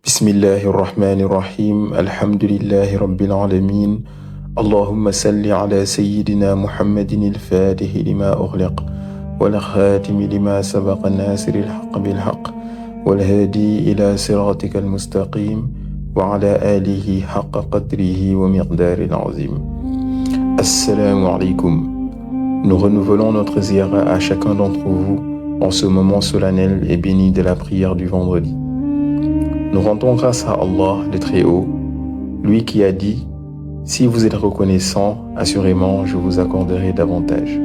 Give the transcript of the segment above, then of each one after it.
بسم الله الرحمن الرحيم الحمد لله رب العالمين اللهم صل على سيدنا محمد الفاتح لما أغلق والخاتم لما سبق الناصر الحق بالحق والهادي إلى صراطك المستقيم وعلى آله حق قدره ومقدار العظيم. Assalamu alaikum. Nous renouvelons notre ziyara à chacun d'entre vous en ce moment solennel et béni de la prière du vendredi. Nous rendons grâce à Allah, le Très-Haut, lui qui a dit « Si vous êtes reconnaissants, assurément, je vous accorderai davantage. »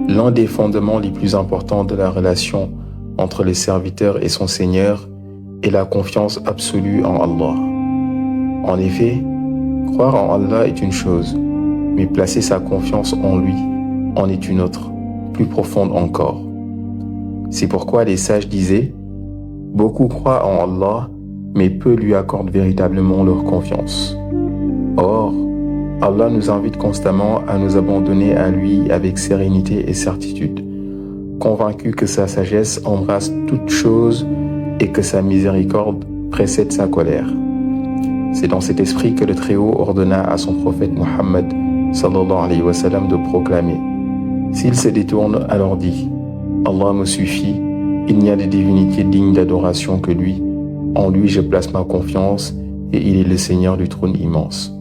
L'un des fondements les plus importants de la relation entre le serviteur et son Seigneur est la confiance absolue en Allah. En effet, croire en Allah est une chose, mais placer sa confiance en lui en est une autre, plus profonde encore. C'est pourquoi les sages disaient « Beaucoup croient en Allah, mais peu lui accordent véritablement leur confiance. » Or, Allah nous invite constamment à nous abandonner à lui avec sérénité et certitude, convaincus que sa sagesse embrasse toutes choses et que sa miséricorde précède sa colère. C'est dans cet esprit que le Très-Haut ordonna à son prophète Muhammad sallallahu alayhi wa sallam de proclamer « S'il se détourne, alors dit « Allah me suffit, il n'y a de divinité digne d'adoration que lui, en lui je place ma confiance et il est le Seigneur du trône immense. »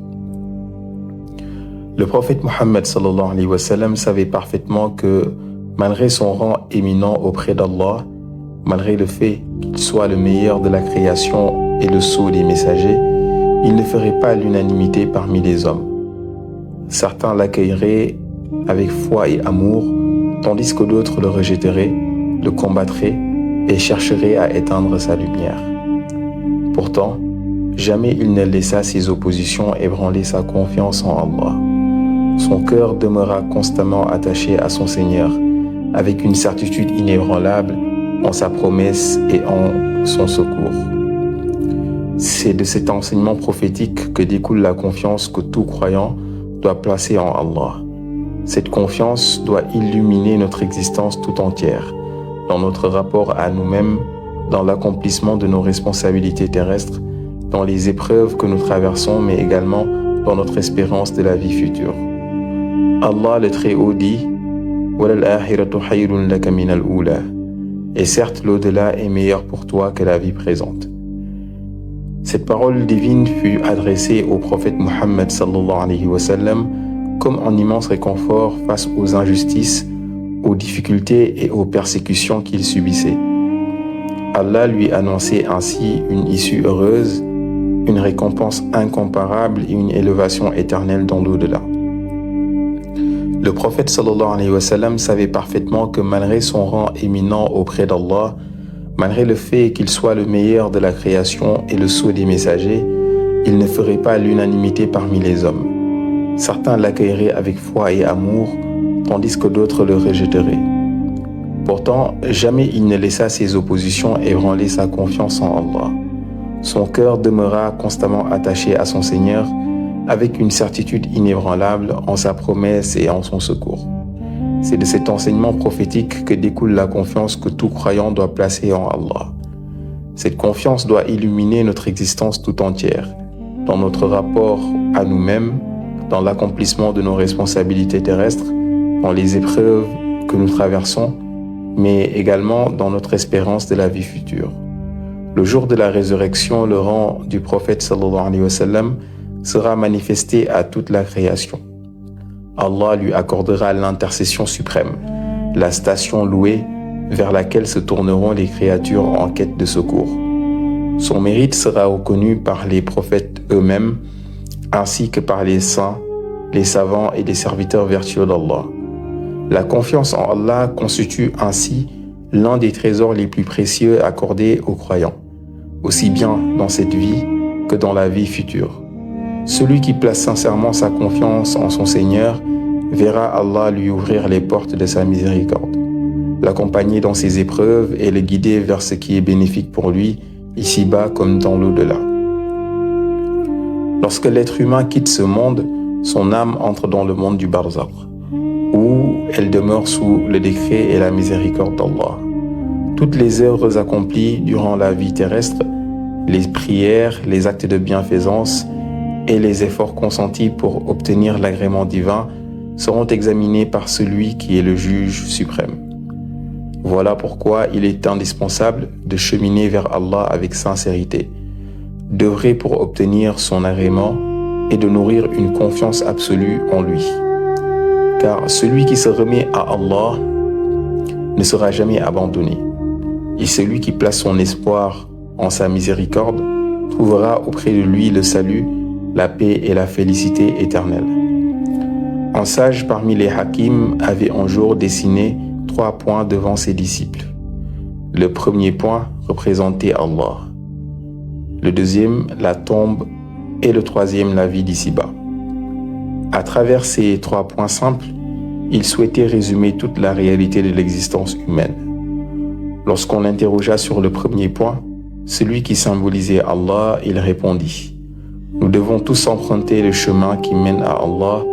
Le prophète Muhammad sallallahu alayhi wa sallam savait parfaitement que malgré son rang éminent auprès d'Allah, malgré le fait qu'il soit le meilleur de la création et le sceau des messagers, il ne ferait pas l'unanimité parmi les hommes. Certains l'accueilleraient avec foi et amour, tandis que d'autres le rejetteraient, le combattraient et chercheraient à éteindre sa lumière. Pourtant, jamais il ne laissa ses oppositions ébranler sa confiance en Allah. Son cœur demeura constamment attaché à son Seigneur, avec une certitude inébranlable en sa promesse et en son secours. C'est de cet enseignement prophétique que découle la confiance que tout croyant doit placer en Allah. Cette confiance doit illuminer notre existence tout entière, dans notre rapport à nous-mêmes, dans l'accomplissement de nos responsabilités terrestres, dans les épreuves que nous traversons, mais également dans notre espérance de la vie future. Allah le Très-Haut dit « وَلَلْآخِرَةُ خَيْرٌ لَكَ مِنَ الْأُولَى » Et certes, l'au-delà est meilleur pour toi que la vie présente. Cette parole divine fut adressée au prophète Muhammad sallallahu alayhi wa sallam comme un immense réconfort face aux injustices, aux difficultés et aux persécutions qu'il subissait. Allah lui annonçait ainsi une issue heureuse, une récompense incomparable et une élévation éternelle dans l'au-delà. Le prophète sallallahu alayhi wa sallam savait parfaitement que malgré son rang éminent auprès d'Allah, malgré le fait qu'il soit le meilleur de la création et le sceau des messagers, il ne ferait pas l'unanimité parmi les hommes. Certains l'accueilleraient avec foi et amour, tandis que d'autres le rejetteraient. Pourtant, jamais il ne laissa ses oppositions ébranler sa confiance en Allah. Son cœur demeura constamment attaché à son Seigneur, avec une certitude inébranlable en sa promesse et en son secours. C'est de cet enseignement prophétique que découle la confiance que tout croyant doit placer en Allah. Cette confiance doit illuminer notre existence tout entière, dans notre rapport à nous-mêmes, dans l'accomplissement de nos responsabilités terrestres, dans les épreuves que nous traversons, mais également dans notre espérance de la vie future. Le jour de la résurrection, le rang du prophète sallallahu alayhi wa sallam sera manifesté à toute la création. Allah lui accordera l'intercession suprême, la station louée vers laquelle se tourneront les créatures en quête de secours. Son mérite sera reconnu par les prophètes eux-mêmes, ainsi que par les saints, les savants et les serviteurs vertueux d'Allah. La confiance en Allah constitue ainsi l'un des trésors les plus précieux accordés aux croyants, aussi bien dans cette vie que dans la vie future. Celui qui place sincèrement sa confiance en son Seigneur verra Allah lui ouvrir les portes de sa miséricorde, l'accompagner dans ses épreuves et le guider vers ce qui est bénéfique pour lui, ici-bas comme dans l'au-delà. Lorsque l'être humain quitte ce monde, son âme entre dans le monde du barzakh, où elle demeure sous le décret et la miséricorde d'Allah. Toutes les œuvres accomplies durant la vie terrestre les prières, les actes de bienfaisance et les efforts consentis pour obtenir l'agrément divin seront examinés par celui qui est le juge suprême. Voilà pourquoi il est indispensable de cheminer vers Allah avec sincérité, d'œuvrer pour obtenir son agrément et de nourrir une confiance absolue en lui. Car celui qui se remet à Allah ne sera jamais abandonné. Et celui qui place son espoir en sa miséricorde trouvera auprès de lui le salut, la paix et la félicité éternelle. Un sage parmi les hakim avait un jour dessiné 3 points devant ses disciples. Le premier point représentait Allah. Le deuxième, la tombe. Et le troisième, la vie d'ici-bas. À travers ces 3 points simples, il souhaitait résumer toute la réalité de l'existence humaine. Lorsqu'on l'interrogea sur le premier point, celui qui symbolisait Allah, il répondit: nous devons tous emprunter le chemin qui mène à Allah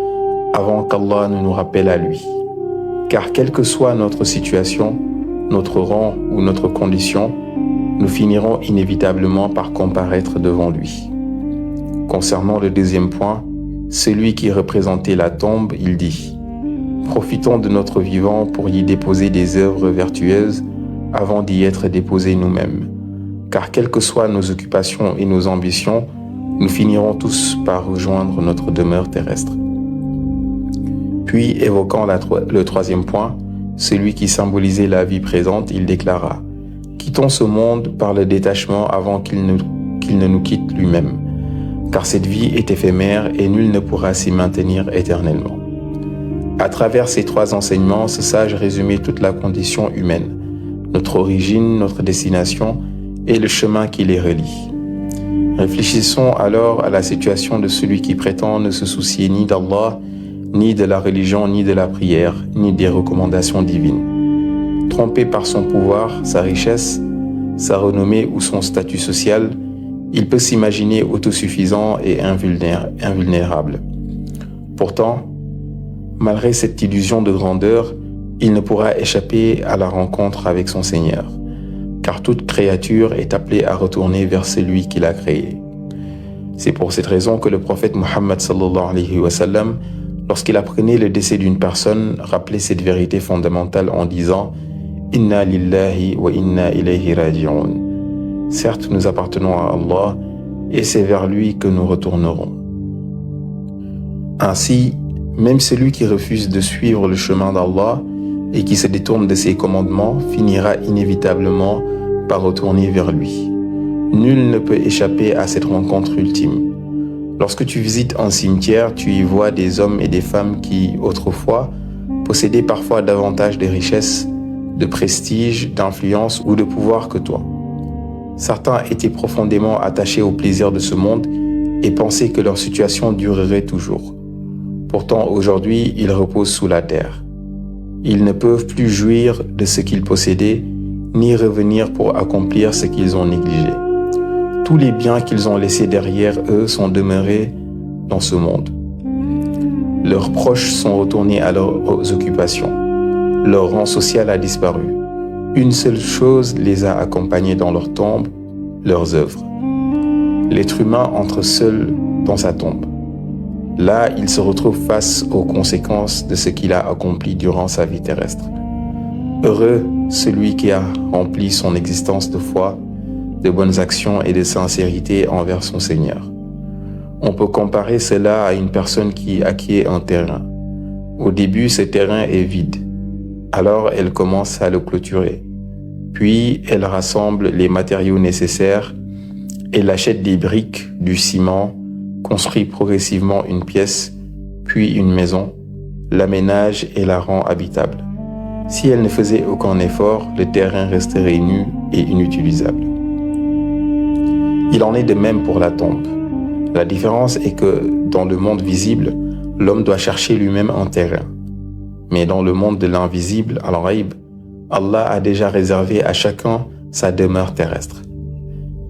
avant qu'Allah ne nous rappelle à lui. Car quelle que soit notre situation, notre rang ou notre condition, nous finirons inévitablement par comparaître devant lui. Concernant le deuxième point, celui qui représentait la tombe, il dit: profitons de notre vivant pour y déposer des œuvres vertueuses avant d'y être déposés nous-mêmes. Car quelles que soient nos occupations et nos ambitions, nous finirons tous par rejoindre notre demeure terrestre. Puis, évoquant le troisième point, celui qui symbolisait la vie présente, il déclara: quittons ce monde par le détachement avant qu'il ne nous quitte lui-même. Car cette vie est éphémère et nul ne pourra s'y maintenir éternellement. À travers ces 3 enseignements, ce sage résumait toute la condition humaine, notre origine, notre destination et le chemin qui les relie. Réfléchissons alors à la situation de celui qui prétend ne se soucier ni d'Allah, ni de la religion, ni de la prière, ni des recommandations divines. Trompé par son pouvoir, sa richesse, sa renommée ou son statut social, il peut s'imaginer autosuffisant et invulnérable. Pourtant, malgré cette illusion de grandeur, il ne pourra échapper à la rencontre avec son Seigneur, car toute créature est appelée à retourner vers celui qui l'a créée. C'est pour cette raison que le prophète Muhammad sallallahu alayhi wa sallam, lorsqu'il apprenait le décès d'une personne, rappelait cette vérité fondamentale en disant « Inna lillahi wa inna ilayhi raji'un » Certes, nous appartenons à Allah et c'est vers lui que nous retournerons. Ainsi, même celui qui refuse de suivre le chemin d'Allah et qui se détourne de ses commandements finira inévitablement par retourner vers lui. Nul ne peut échapper à cette rencontre ultime. Lorsque tu visites un cimetière, tu y vois des hommes et des femmes qui, autrefois, possédaient parfois davantage de richesses, de prestige, d'influence ou de pouvoir que toi. Certains étaient profondément attachés au plaisir de ce monde et pensaient que leur situation durerait toujours. Pourtant, aujourd'hui, ils reposent sous la terre. Ils ne peuvent plus jouir de ce qu'ils possédaient, ni revenir pour accomplir ce qu'ils ont négligé. Tous les biens qu'ils ont laissés derrière eux sont demeurés dans ce monde. Leurs proches sont retournés à leurs occupations. Leur rang social a disparu. Une seule chose les a accompagnés dans leur tombe, leurs œuvres. L'être humain entre seul dans sa tombe. Là, il se retrouve face aux conséquences de ce qu'il a accompli durant sa vie terrestre. Heureux celui qui a rempli son existence de foi, de bonnes actions et de sincérité envers son Seigneur. On peut comparer cela à une personne qui acquiert un terrain. Au début, ce terrain est vide. Alors, elle commence à le clôturer. Puis, elle rassemble les matériaux nécessaires. Elle achète des briques, du ciment, construit progressivement une pièce, puis une maison, l'aménage et la rend habitable. Si elle ne faisait aucun effort, le terrain resterait nu et inutilisable. Il en est de même pour la tombe. La différence est que dans le monde visible, l'homme doit chercher lui-même un terrain. Mais dans le monde de l'invisible, al-ghaib, Allah a déjà réservé à chacun sa demeure terrestre.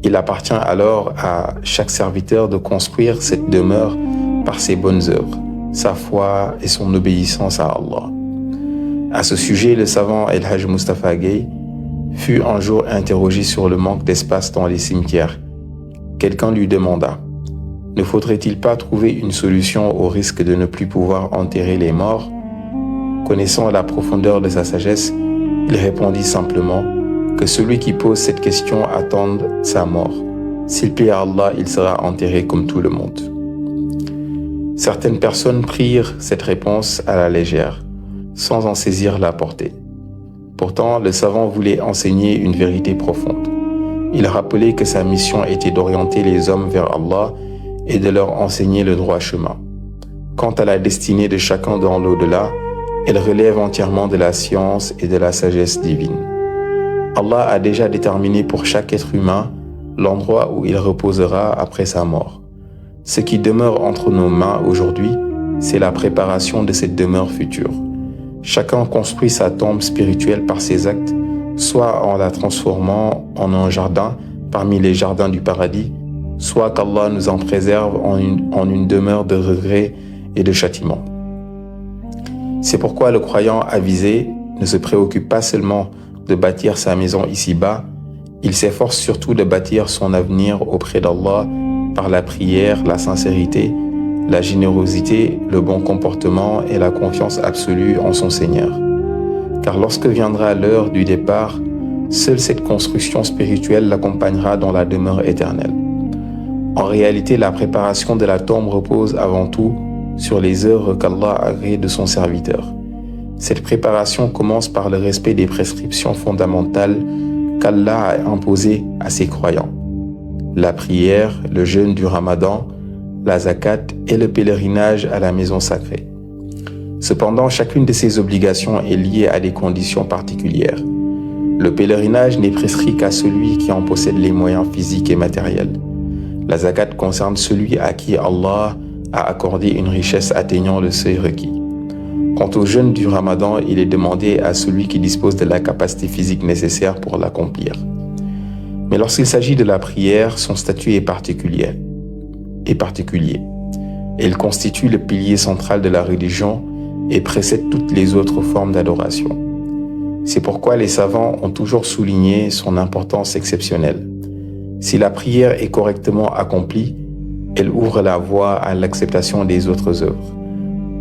Il appartient alors à chaque serviteur de construire cette demeure par ses bonnes œuvres, sa foi et son obéissance à Allah. À ce sujet, le savant El-Hajj Mustafa Gueye fut un jour interrogé sur le manque d'espace dans les cimetières Quelqu'un lui demanda « Ne faudrait-il pas trouver une solution au risque de ne plus pouvoir enterrer les morts ?» Connaissant la profondeur de sa sagesse, il répondit simplement que celui qui pose cette question attende sa mort. S'il plaît à Allah, il sera enterré comme tout le monde. Certaines personnes prirent cette réponse à la légère, sans en saisir la portée. Pourtant, le savant voulait enseigner une vérité profonde. Il rappelait que sa mission était d'orienter les hommes vers Allah et de leur enseigner le droit chemin. Quant à la destinée de chacun dans l'au-delà, elle relève entièrement de la science et de la sagesse divine. Allah a déjà déterminé pour chaque être humain l'endroit où il reposera après sa mort. Ce qui demeure entre nos mains aujourd'hui, c'est la préparation de cette demeure future. Chacun construit sa tombe spirituelle par ses actes, soit en la transformant en un jardin parmi les jardins du paradis, soit qu'Allah nous en préserve en une demeure de regret et de châtiment. C'est pourquoi le croyant avisé ne se préoccupe pas seulement de bâtir sa maison ici-bas, il s'efforce surtout de bâtir son avenir auprès d'Allah par la prière, la sincérité, la générosité, le bon comportement et la confiance absolue en son Seigneur. Car lorsque viendra l'heure du départ, seule cette construction spirituelle l'accompagnera dans la demeure éternelle. En réalité, la préparation de la tombe repose avant tout sur les œuvres qu'Allah a agréées de son serviteur. Cette préparation commence par le respect des prescriptions fondamentales qu'Allah a imposées à ses croyants. La prière, le jeûne du Ramadan, la zakat et le pèlerinage à la maison sacrée. Cependant, chacune de ces obligations est liée à des conditions particulières. Le pèlerinage n'est prescrit qu'à celui qui en possède les moyens physiques et matériels. La zakat concerne celui à qui Allah a accordé une richesse atteignant le seuil requis. Quant au jeûne du Ramadan, il est demandé à celui qui dispose de la capacité physique nécessaire pour l'accomplir. Mais lorsqu'il s'agit de la prière, son statut est particulier. Elle constitue le pilier central de la religion et précède toutes les autres formes d'adoration. C'est pourquoi les savants ont toujours souligné son importance exceptionnelle. Si la prière est correctement accomplie, elle ouvre la voie à l'acceptation des autres œuvres.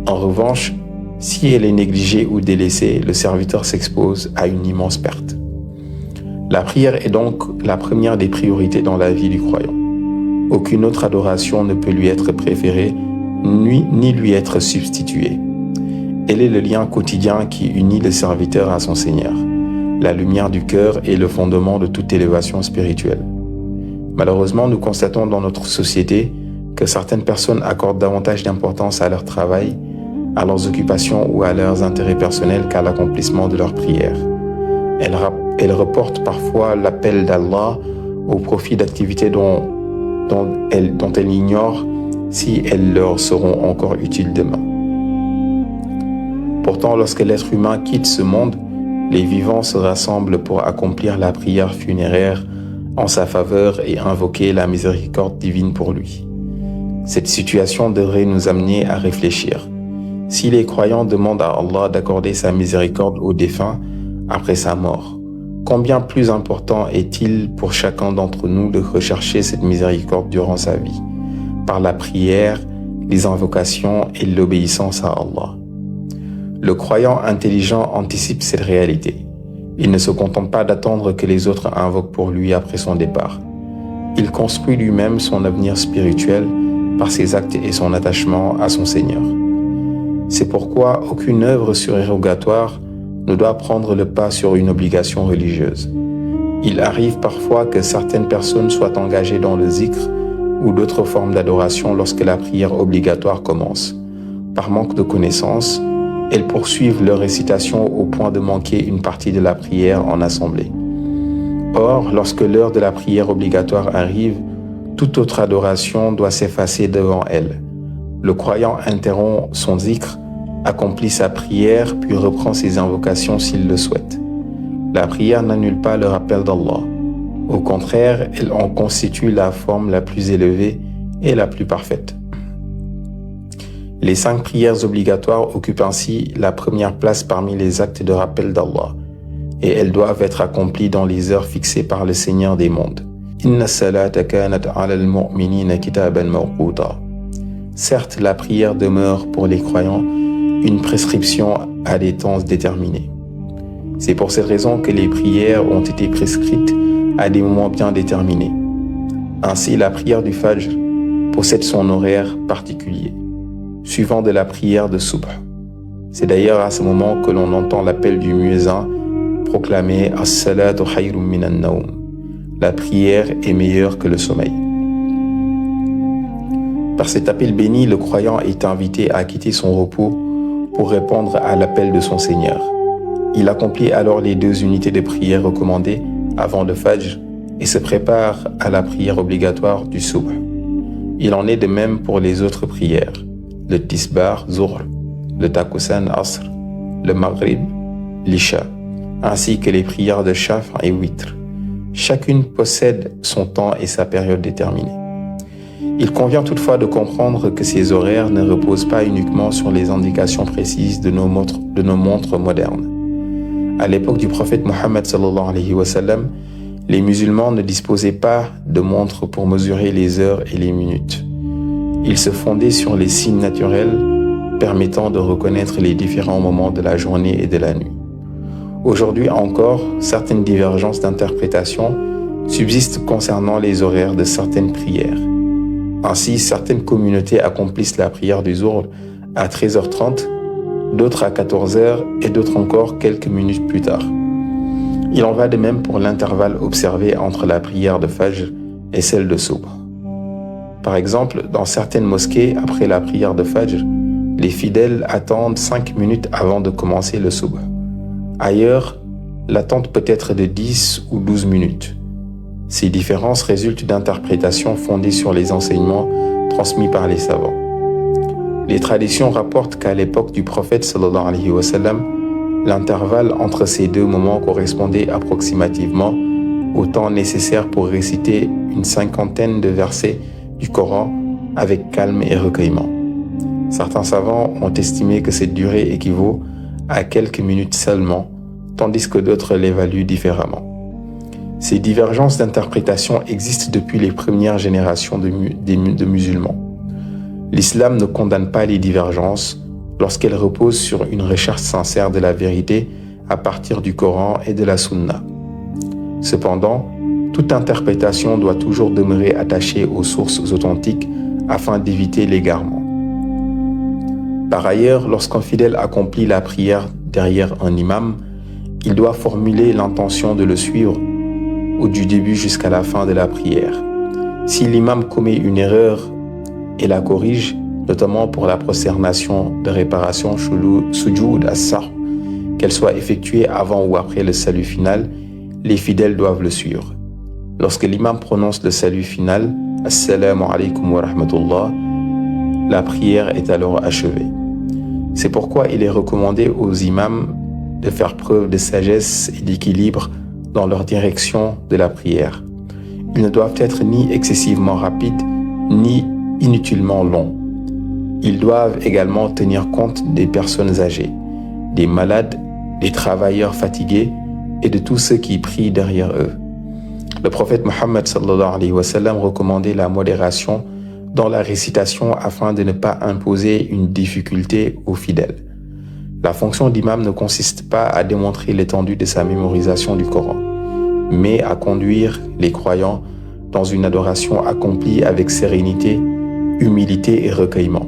En revanche, si elle est négligée ou délaissée, le serviteur s'expose à une immense perte. La prière est donc la première des priorités dans la vie du croyant. Aucune autre adoration ne peut lui être préférée, ni lui être substituée. Elle est le lien quotidien qui unit le serviteur à son Seigneur. La lumière du cœur est le fondement de toute élévation spirituelle. Malheureusement, nous constatons dans notre société que certaines personnes accordent davantage d'importance à leur travail, à leurs occupations ou à leurs intérêts personnels qu'à l'accomplissement de leurs prières. Elles reportent parfois l'appel d'Allah au profit d'activités dont elles ignorent si elles leur seront encore utiles demain. Pourtant, lorsque l'être humain quitte ce monde, les vivants se rassemblent pour accomplir la prière funéraire en sa faveur et invoquer la miséricorde divine pour lui. Cette situation devrait nous amener à réfléchir. Si les croyants demandent à Allah d'accorder sa miséricorde aux défunts après sa mort, combien plus important est-il pour chacun d'entre nous de rechercher cette miséricorde durant sa vie, par la prière, les invocations et l'obéissance à Allah. Le croyant intelligent anticipe cette réalité. Il ne se contente pas d'attendre que les autres invoquent pour lui après son départ. Il construit lui-même son avenir spirituel par ses actes et son attachement à son Seigneur. C'est pourquoi aucune œuvre surérogatoire ne doit prendre le pas sur une obligation religieuse. Il arrive parfois que certaines personnes soient engagées dans le zikr ou d'autres formes d'adoration lorsque la prière obligatoire commence. Par manque de connaissances, elles poursuivent leur récitation au point de manquer une partie de la prière en assemblée. Or, lorsque l'heure de la prière obligatoire arrive, toute autre adoration doit s'effacer devant elle. Le croyant interrompt son zikr, accomplit sa prière, puis reprend ses invocations s'il le souhaite. La prière n'annule pas le rappel d'Allah. Au contraire, elle en constitue la forme la plus élevée et la plus parfaite. Les 5 prières obligatoires occupent ainsi la première place parmi les actes de rappel d'Allah, et elles doivent être accomplies dans les heures fixées par le Seigneur des mondes. Inna salata kanat ala al-mu'minina kitaban mawquta. Certes, la prière demeure pour les croyants une prescription à des temps déterminés. C'est pour cette raison que les prières ont été prescrites à des moments bien déterminés. Ainsi, la prière du Fajr possède son horaire particulier, suivant de la prière de Subh. C'est d'ailleurs à ce moment que l'on entend l'appel du muezzin proclamer « As-salatu khayrun minan nawm » La prière est meilleure que le sommeil. Par cet appel béni, le croyant est invité à quitter son repos pour répondre à l'appel de son Seigneur. Il accomplit alors les 2 unités de prière recommandées avant le Fajr et se prépare à la prière obligatoire du Subh. Il en est de même pour les autres prières, le Tisbar, Zuhr, le Takusan, Asr, le Maghrib, l'Isha, ainsi que les prières de Shaf' et Witr. Chacune possède son temps et sa période déterminée. Il convient toutefois de comprendre que ces horaires ne reposent pas uniquement sur les indications précises de nos montres modernes. À l'époque du prophète Mohammed sallallahu alayhi wa sallam, les musulmans ne disposaient pas de montres pour mesurer les heures et les minutes. Ils se fondaient sur les signes naturels permettant de reconnaître les différents moments de la journée et de la nuit. Aujourd'hui encore, certaines divergences d'interprétation subsistent concernant les horaires de certaines prières. Ainsi, certaines communautés accomplissent la prière du Zuhr à 13h30, d'autres à 14h et d'autres encore quelques minutes plus tard. Il en va de même pour l'intervalle observé entre la prière de Fajr et celle de Subh. Par exemple, dans certaines mosquées, après la prière de Fajr, les fidèles attendent 5 minutes avant de commencer le Subh. Ailleurs, l'attente peut être de 10 ou 12 minutes. Ces différences résultent d'interprétations fondées sur les enseignements transmis par les savants. Les traditions rapportent qu'à l'époque du prophète sallallahu alayhi wa sallam, l'intervalle entre ces 2 moments correspondait approximativement au temps nécessaire pour réciter une 50aine de versets du Coran avec calme et recueillement. Certains savants ont estimé que cette durée équivaut à quelques minutes seulement, tandis que d'autres l'évaluent différemment. Ces divergences d'interprétation existent depuis les premières générations de musulmans. L'islam ne condamne pas les divergences lorsqu'elles reposent sur une recherche sincère de la vérité à partir du Coran et de la Sunna. Cependant, toute interprétation doit toujours demeurer attachée aux sources authentiques afin d'éviter l'égarement. Par ailleurs, lorsqu'un fidèle accomplit la prière derrière un imam, il doit formuler l'intention de le suivre du début jusqu'à la fin de la prière. Si l'imam commet une erreur et la corrige, notamment pour la prosternation de réparation sujoud as-sahw, qu'elle soit effectuée avant ou après le salut final, les fidèles doivent le suivre. Lorsque l'imam prononce le salut final, Assalamu alaikum wa rahmatullah, la prière est alors achevée. C'est pourquoi il est recommandé aux imams de faire preuve de sagesse et d'équilibre dans leur direction de la prière. Ils ne doivent être ni excessivement rapides, ni inutilement longs. Ils doivent également tenir compte des personnes âgées, des malades, des travailleurs fatigués et de tous ceux qui prient derrière eux. Le prophète Mohammed sallallahu alayhi wa sallam recommandait la modération dans la récitation afin de ne pas imposer une difficulté aux fidèles. La fonction d'imam ne consiste pas à démontrer l'étendue de sa mémorisation du Coran, mais à conduire les croyants dans une adoration accomplie avec sérénité, humilité et recueillement.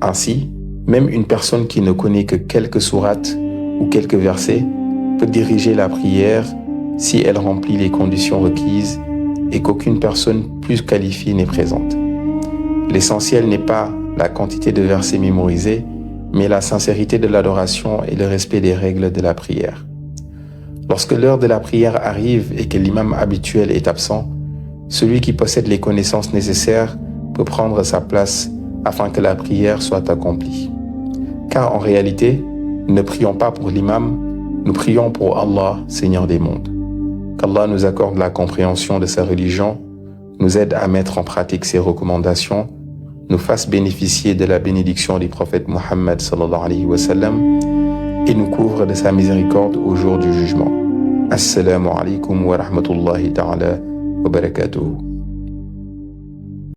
Ainsi, même une personne qui ne connaît que quelques sourates ou quelques versets peut diriger la prière si elle remplit les conditions requises et qu'aucune personne plus qualifiée n'est présente. L'essentiel n'est pas la quantité de versets mémorisés, mais la sincérité de l'adoration et le respect des règles de la prière. Lorsque l'heure de la prière arrive et que l'imam habituel est absent, celui qui possède les connaissances nécessaires peut prendre sa place afin que la prière soit accomplie. Car en réalité, nous ne prions pas pour l'imam, nous prions pour Allah, Seigneur des mondes. Qu'Allah nous accorde la compréhension de sa religion, nous aide à mettre en pratique ses recommandations, nous fasse bénéficier de la bénédiction du prophète Mohammed sallallahu alayhi wa sallam et nous couvre de sa miséricorde au jour du jugement. Assalamu alaikum wa rahmatullahi ta'ala wa barakatuh.